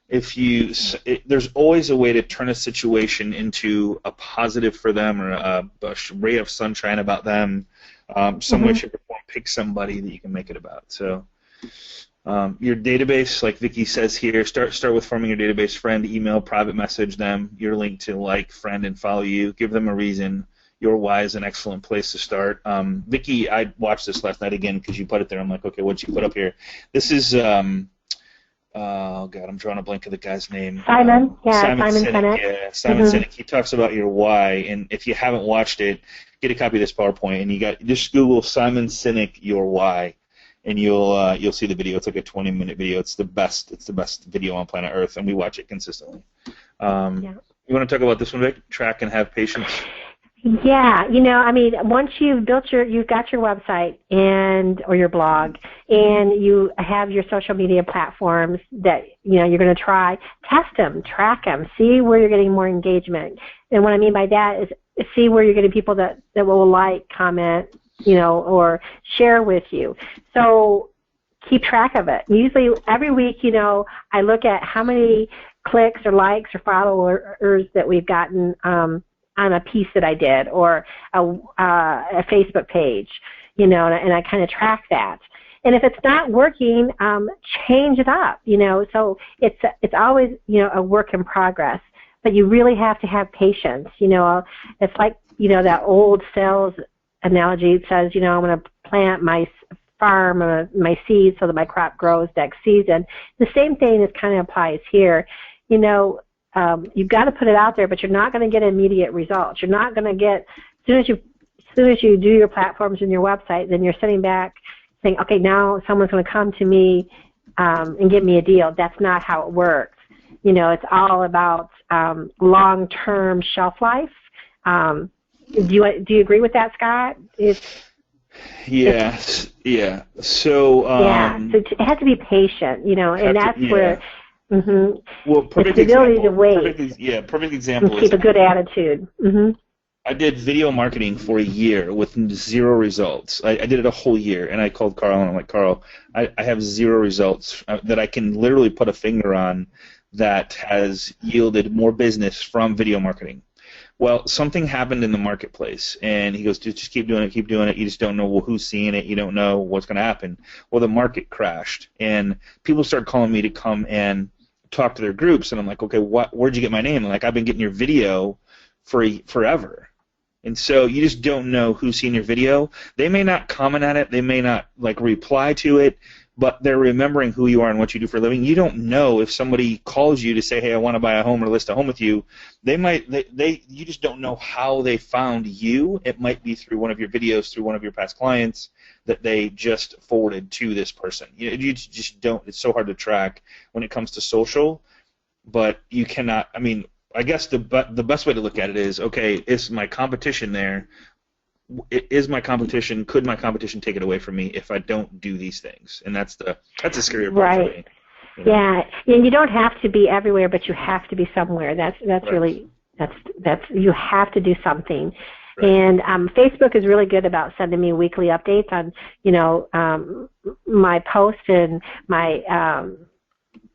There's always a way to turn a situation into a positive for them or a ray of sunshine about them. Some way, shape, or form. Pick somebody that you can make it about. So your database, like Vicki says here, start with forming your database. Friend, email, private message them. Your link to like, friend, and follow you. Give them a reason. Your why is an excellent place to start. Vicki, I watched this last night again because you put it there. I'm like, okay, what'd you put up here? This is, oh God, I'm drawing a blank of the guy's name. Simon Sinek. Yeah, Simon Sinek. He talks about your why, and if you haven't watched it, get a copy of this PowerPoint, and just Google Simon Sinek your why, and you'll see the video. It's like a 20-minute video. It's the best video on planet Earth, and we watch it consistently. You want to talk about this one, Vic? Track and have patience. Yeah, I mean, once you've got your website or your blog, and you have your social media platforms that you're going to try, test them, track them, see where you're getting more engagement. And what I mean by that is see where you're getting people that will like, comment, or share with you. So keep track of it. Usually every week, I look at how many clicks or likes or followers that we've gotten on a piece that I did or a Facebook page, and I kind of track that. And if it's not working, change it up, So it's always, a work in progress. But you really have to have patience, It's like, that old sales analogy. It says, I'm going to plant my farm, my seeds so that my crop grows next season. The same thing kind of applies here, you've got to put it out there, but you're not going to get immediate results. You're not going to get, as soon as you do your platforms and your website, then you're sitting back saying, okay, now someone's going to come to me and give me a deal. That's not how it works. It's all about long-term shelf life. Do you agree with that, Scott? Yeah. So so it has to be patient, and that's where. Well, perfect example. Keep a good attitude. I did video marketing for a year with 0 results. I did it a whole year, and I called Carl, and I'm like, Carl, I have 0 results that I can literally put a finger on that has yielded more business from video marketing. Well, something happened in the marketplace, and he goes, just keep doing it, keep doing it. You just don't know who's seeing it. You don't know what's going to happen. Well, the market crashed, and people started calling me to come and talk to their groups, and I'm like, okay, where'd you get my name? And like, I've been getting your video for forever. And so you just don't know who's seen your video. They may not comment on it, they may not reply to it, but they're remembering who you are and what you do for a living. You don't know if somebody calls you to say, hey, I want to buy a home or list a home with you. You just don't know how they found you. It might be through one of your videos, through one of your past clients that they just forwarded to this person. You just don't. It's so hard to track when it comes to social, but you cannot. I mean, I guess the best way to look at it is, okay, is my competition there? Is my competition? Could my competition take it away from me if I don't do these things? And that's the scary part for me. Yeah, and you don't have to be everywhere, but you have to be somewhere. That's really you have to do something. Right. And Facebook is really good about sending me weekly updates on my posts and my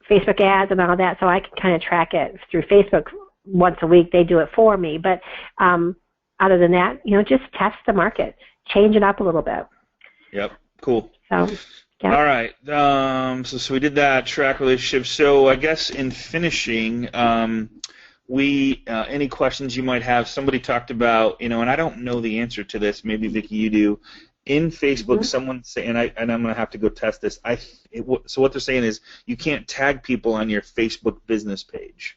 Facebook ads and all that, so I can kind of track it through Facebook once a week. They do it for me. But other than that, just test the market, change it up a little bit. Yep. Cool. So, yeah. All right. So we did that, track relationships. So I guess in finishing, any questions you might have? Somebody talked about, and I don't know the answer to this. Maybe Vicki, you do. In Facebook, someone say, and I'm going to have to go test this. So what they're saying is you can't tag people on your Facebook business page.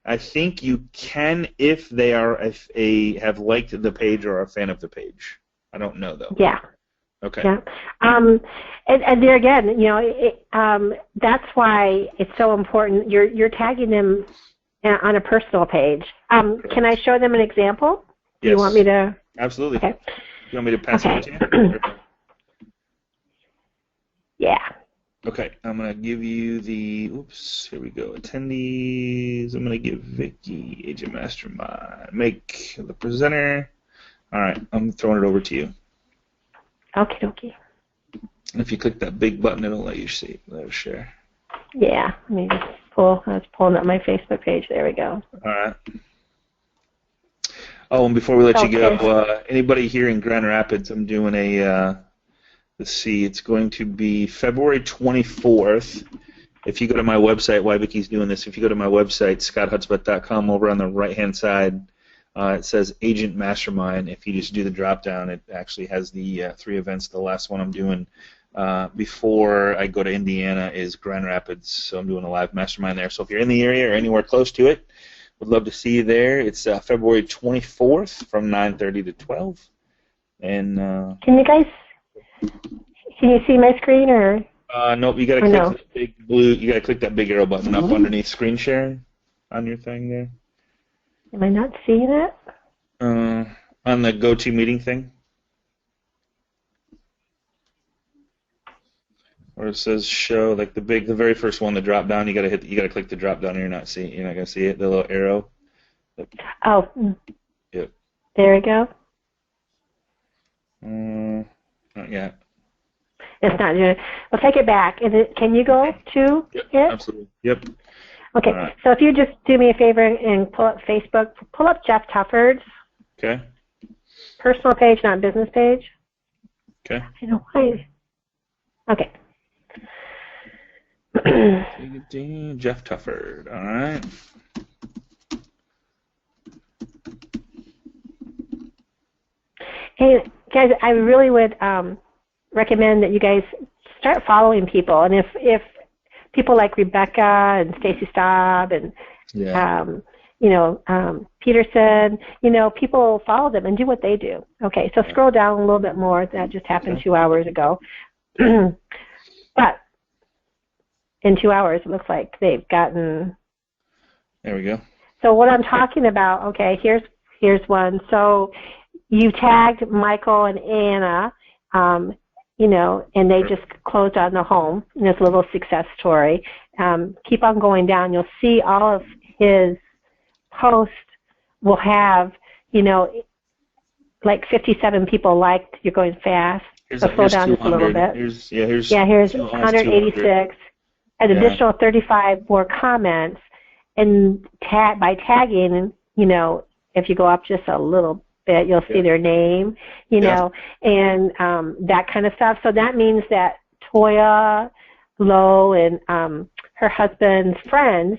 I think you can if they have liked the page or are a fan of the page. I don't know though. Yeah. Okay. Yeah. And there again, that's why it's so important. You're tagging them on a personal page. Can I show them an example? Do Yes. you want me to? Absolutely. Okay. You want me to pass it to you? Yeah. Okay, I'm going to give you here we go, attendees. I'm going to give Vicki, Agent Mastermind, make the presenter. All right, I'm throwing it over to you. Okay. And if you click that big button, it'll let you share. Yeah, let me just I was pulling up my Facebook page. There we go. All right. Oh, and before we let you go, anybody here in Grand Rapids, I'm doing let's see, it's going to be February 24th. If you go to my website, why Vicki's doing this, if you go to my website, scotthudspeth.com, over on the right-hand side, it says Agent Mastermind. If you just do the drop-down, it actually has the 3 events. The last one I'm doing before I go to Indiana is Grand Rapids, so I'm doing a live mastermind there. So if you're in the area or anywhere close to it, would love to see you there. It's February 24th from 9:30 to 12. And can you see my screen or? Nope. You got to click that big blue. You got to click that big arrow button up underneath screen sharing on your thing there. Am I not seeing it? On the GoToMeeting thing, where it says show, like the very first one, the drop down. You got to click the drop down, and you're not gonna see it. The little arrow. Oh. Yep. There we go. Not yet. It's not doing it. Well, take it back. Can you go to it? Absolutely. Yep. Okay. Right. So if you just do me a favor and pull up Facebook, pull up Jeff Tufford's personal page, not business page. Okay. I know why. Okay. Jeff Tufford. All right. Hey, guys, I really would recommend that you guys start following people. And if people like Rebecca and Stacy Staub and Peterson, people follow them and do what they do. Okay, so scroll down a little bit more. That just happened 2 hours ago. But in 2 hours, it looks like they've gotten. There we go. So what I'm talking about, okay, here's one. So you tagged Michael and Anna, and they just closed on the home. And it's a little success story. Keep on going down. You'll see all of his posts will have, like 57 people liked. You're going fast. So slow down just a little bit. Here's 186. An additional 35 more comments. And by tagging, if you go up just a little bit, you'll see their name, and that kind of stuff. So that means that Toya, Lo, and her husband's friends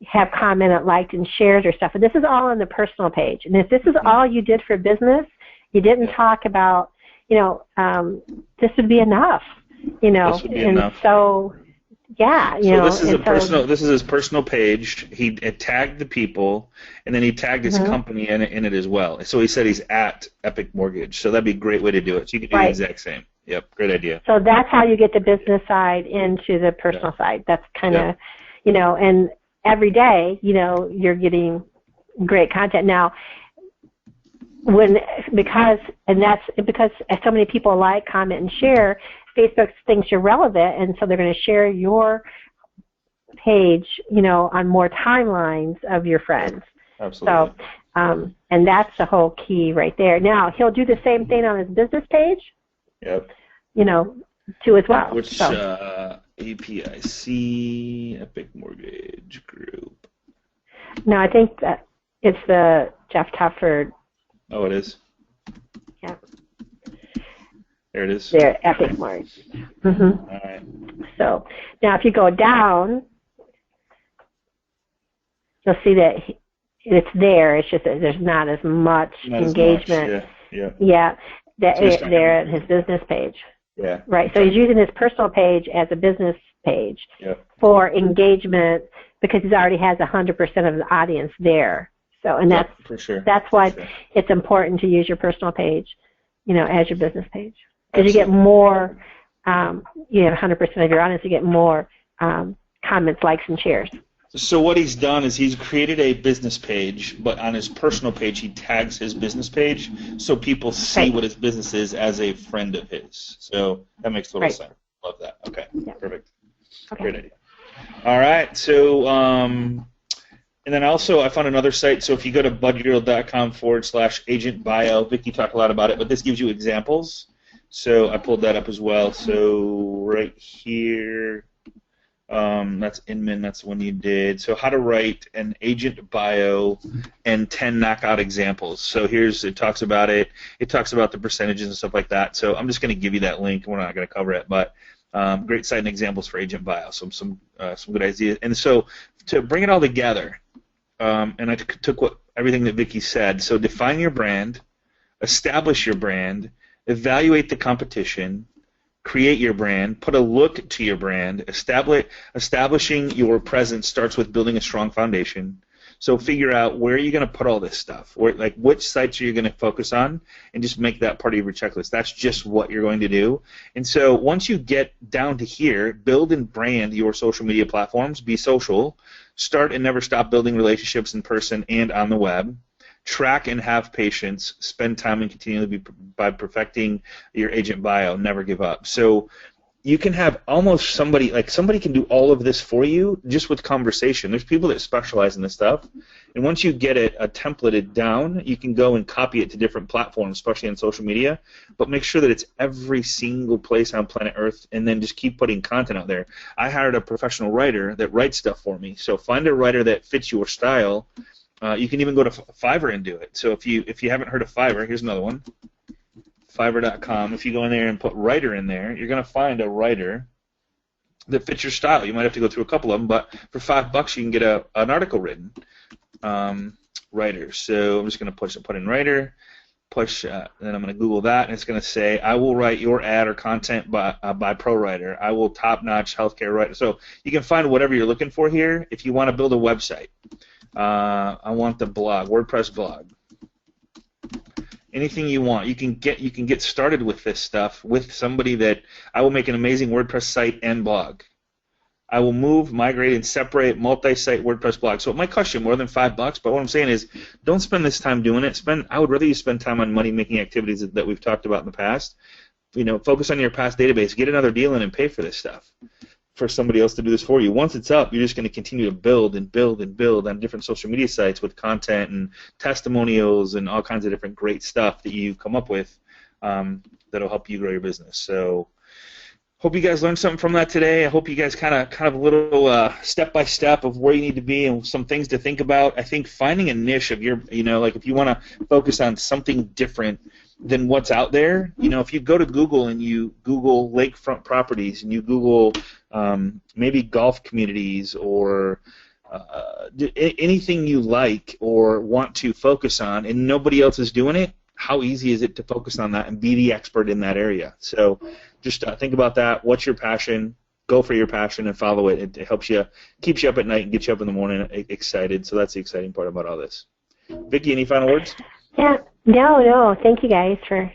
have commented, liked, and shared her stuff. And this is all on the personal page. And if this is all you did for business, you didn't talk about, this would be enough, This would be enough. So. Yeah, So this is This is his personal page. He tagged the people, and then he tagged his company in it as well. So he said he's at Epic Mortgage. So that'd be a great way to do it. So you could do the exact same. Yep, great idea. So that's how you get the business side into the personal side. That's kind of, and every day, you're getting great content. Now, because so many people like, comment, and share, Facebook thinks you're relevant, and so they're going to share your page, on more timelines of your friends. Absolutely. So, and that's the whole key right there. Now, he'll do the same thing on his business page. Yep. Too as well. Which APIC Epic Mortgage Group. No, I think that It's the Jeff Tufford. Oh, it is. Yeah. There it is. There, Epic Mark. All right. So now, if you go down, you'll see that it's there. It's just that there's not as much engagement. Yeah. There at his business page. Yeah. Right. So he's using his personal page as a business page for engagement because he already has 100% of the audience there. So, and that's for sure. That's why it's important to use your personal page, as your business page, because you get more. You have 100% of your audience. You get more comments, likes, and shares. So what he's done is he's created a business page, but on his personal page he tags his business page so people see what his business is as a friend of his. So that makes total sense. Love that. Okay, perfect. Okay. Great idea. All right, so and then also I found another site. So if you go to budgetrial.com/agent bio, Vicki talked a lot about it, but this gives you examples. So I pulled that up as well. So right here. That's Inman, that's the one you did. So how to write an agent bio and 10 knockout examples. So it talks about it. It talks about the percentages and stuff like that. So I'm just going to give you that link. We're not going to cover it, but great site and examples for agent bio. So some good ideas. And so to bring it all together, and I took everything that Vicki said. So define your brand, establish your brand, evaluate the competition, create your brand, put a look to your brand, establishing your presence starts with building a strong foundation. So figure out where you're going to put all this stuff, which sites are you going to focus on, and just make that part of your checklist. That's just what you're going to do. And so once you get down to here, build and brand your social media platforms, be social, start and never stop building relationships in person and on the web. Track and have patience, spend time and continually by perfecting your agent bio, never give up. So you can have almost somebody can do all of this for you just with conversation. There's people that specialize in this stuff, and once you get it templated down, you can go and copy it to different platforms, especially on social media, but make sure that it's every single place on planet Earth, and then just keep putting content out there. I hired a professional writer that writes stuff for me, so find a writer that fits your style. You can even go to Fiverr and do it. So if you haven't heard of Fiverr, here's another one, Fiverr.com. If you go in there and put writer in there, you're going to find a writer that fits your style. You might have to go through a couple of them, but for $5 you can get an article written. Writer. So I'm just going to put in writer, then I'm going to Google that, and it's going to say, I will write your ad or content by pro writer. I will top-notch healthcare writer. So you can find whatever you're looking for here. If you want to build a website, I want the blog, WordPress blog. Anything you want, you can get started with this stuff with somebody that I will make an amazing WordPress site and blog. I will migrate, and separate multi-site WordPress blog. So it might cost you more than $5, but what I'm saying is, don't spend this time doing it. I would rather you spend time on money-making activities that we've talked about in the past. Focus on your past database, get another deal in, and pay for this stuff for somebody else to do this for you. Once it's up, you're just going to continue to build and build and build on different social media sites with content and testimonials and all kinds of different great stuff that you've come up with that'll help you grow your business. So hope you guys learned something from that today. I hope you guys kind of a little step-by-step of where you need to be and some things to think about. I think finding a niche of your, if you want to focus on something different than what's out there, if you go to Google and you Google lakefront properties and you Google maybe golf communities or anything you like or want to focus on and nobody else is doing it, how easy is it to focus on that and be the expert in that area? So just think about that. What's your passion? Go for your passion and follow it. It helps you, keeps you up at night and gets you up in the morning excited. So that's the exciting part about all this. Vicki, any final words? Yeah. No. Thank you guys for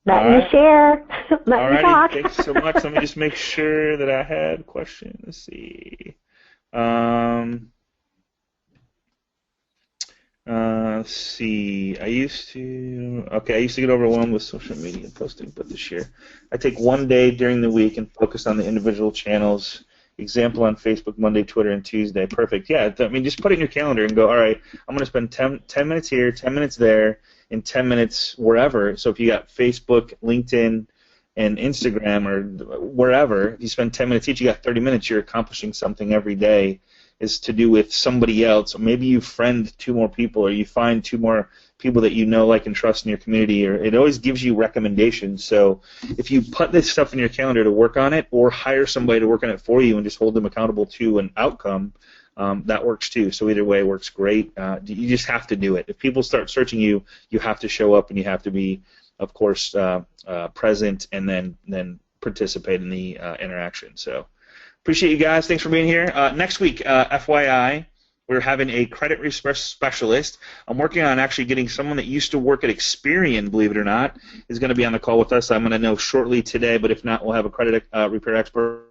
letting me share. Let me talk. Thanks so much. Let me just make sure that I had a question. Let's see. Let's see. I used to get overwhelmed with social media posting, but this year I take one day during the week and focus on the individual channels. Example on Facebook, Monday, Twitter, and Tuesday. Perfect. Yeah, just put it in your calendar and go, all right, I'm going to spend 10 minutes here, 10 minutes there, and 10 minutes wherever. So if you got Facebook, LinkedIn, and Instagram or wherever, if you spend 10 minutes each, you got 30 minutes, you're accomplishing something every day is to do with somebody else. Or maybe you friend 2 more people, or you find 2 more people that you know, like, and trust in your community, or it always gives you recommendations. So if you put this stuff in your calendar to work on it, or hire somebody to work on it for you and just hold them accountable to an outcome, that works too. So either way works great. You just have to do it. If people start searching you, you have to show up, and you have to be, of course, present, and then participate in the interaction. So appreciate you guys. Thanks for being here. Next week, FYI, we're having a credit risk specialist. I'm working on actually getting someone that used to work at Experian, believe it or not, is going to be on the call with us. I'm going to know shortly today, but if not, we'll have a credit repair expert.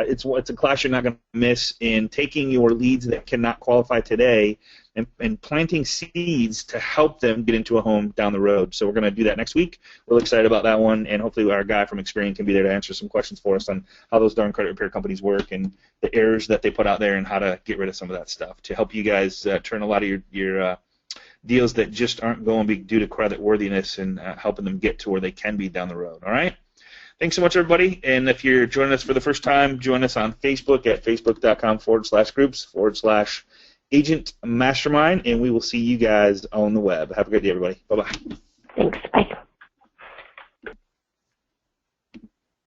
It's a class you're not going to miss in taking your leads that cannot qualify today and planting seeds to help them get into a home down the road. So we're going to do that next week. Really excited about that one, and hopefully our guy from Experian can be there to answer some questions for us on how those darn credit repair companies work and the errors that they put out there and how to get rid of some of that stuff to help you guys turn a lot of your deals that just aren't going to be due to credit worthiness and helping them get to where they can be down the road. All right? Thanks so much, everybody. And if you're joining us for the first time, join us on Facebook at facebook.com/groups/Agent Mastermind, and we will see you guys on the web. Have a great day, everybody. Bye-bye. Thanks. Bye.